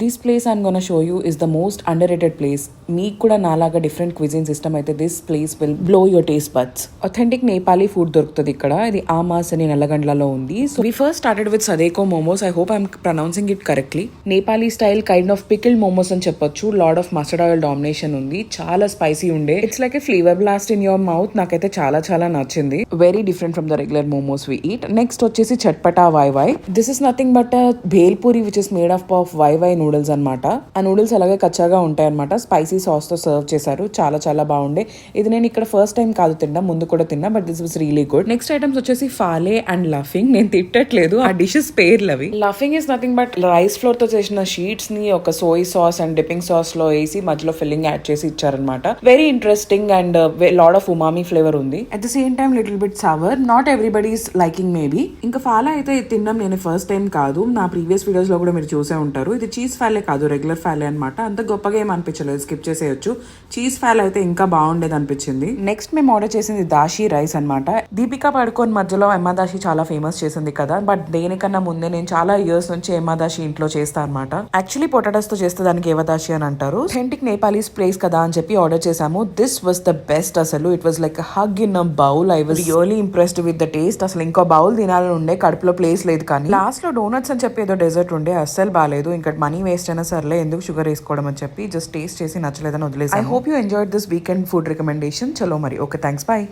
This place I'm gonna show you is the most underrated place. మీకు కూడా నాలాగా different cuisines ఇష్టం అయితే this place will blow your taste buds. Authentic Nepali food దొరుకుతుంది ఇక్కడ. ఇది ఆమాస్ అని నల్లగండ్లలో ఉంది. So we first started with sadeko momos. I hope I'm pronouncing it correctly. Nepali style kind of pickled momos అని చెప్పొచ్చు. Lot of mustard oil domination ఉంది. చాలా స్పైసీ ఉండే. It's like a flavour blast in your mouth. నాకైతే చాలా చాలా నచ్చింది. Very different from the regular momos we eat. Next వచ్చేసి chatpata wai. This is nothing but bhelpuri which is made of wai noodles అనమాట. ఆ నూడిల్స్ అలాగే కచ్చాగా ఉంటాయి అనమాట. స్పైసీ సాస్ తో సర్వ్ చేశారు. చాలా చాలా బాగుండే. ఇది నేను ఇక్కడ ఫస్ట్ టైం కాదు తిన్నా, ముందు కూడా తిన్నా, but this was really good. Next items వచ్చేసి ఫాలే అండ్ లఫింగ్. నేను తిట్టట్లేదు, ఆ డిషెస్ పేర్లు అవి. Laphing is nothing but rice flour తో చేసిన షీట్స్ ని ఒక soy sauce and dipping sauce లో వేసి మధ్యలో ఫిల్లింగ్ యాడ్ చేసి ఇచ్చారనమాట. Very interesting and lot of umami flavour ఉంది. At the same time little bit sour. Not everybody is liking maybe. ఇంకా ఫాలా అయితే తిన్నాం నేను ఫస్ట్ టైం కాదు. నా ప్రీవియస్ వీడియోస్ లో కూడా మీరు చూసే ఉంటారు. ఇది చీజ్ ఫాలే కాదు, రెగ్యులర్ ఫాలే అనమాట. అంత గొప్పగా ఏం అనిపించలేదు, స్కిప్ చేసేయచ్చు. చీజ్ ఫాలే అయితే ఇంకా బాగుండేది అనిపించింది. నెక్స్ట్ మేము ఆర్డర్ చేసింది దాషి రైస్ అనమాట. దీపికా పడుకోన్ మధ్యలో ఎమ్మాదాషి చాలా ఫేమస్ చేసింది కదా, బట్ దేనికన్నా ముందే నేను చాలా ఇయర్స్ నుంచి ఎమ్మాదాషి ఇంట్లో చేస్తా అనమాట. యాక్చువల్లీ పొటాటోస్ తో చేస్తే దానికి ఏవదాషి అని అంటారు. అథెంటిక్ నేపాలీస్ ప్లేస్ కదా అని చెప్పి ఆర్డర్ చేసాము. దిస్ వాస్ ద బెస్ట్ అసలు. It was like hug in a bowl. I was really impressed with the taste. అసలు ఇంకో బౌల్ తినాలని ఉండే, కడుపులో ప్లేస్ లేదు. కానీ లాస్ట్ లో డోనట్స్ అని చెప్పి ఏదో డెజర్ట్ ఉండే, అస్సలు బాగాలేదు. ఇంకా మనీ వేస్ట్ అయినా సర్లే, ఎందుకు షుగర్ వేసుకోవడం అని చెప్పి జస్ట్ టేస్ట్ చేసి నచ్చలేదని వదిలేసాను. I hope you enjoyed this weekend food recommendation. చలో మరి, ఓకే, థ్యాంక్స్, బాయ్.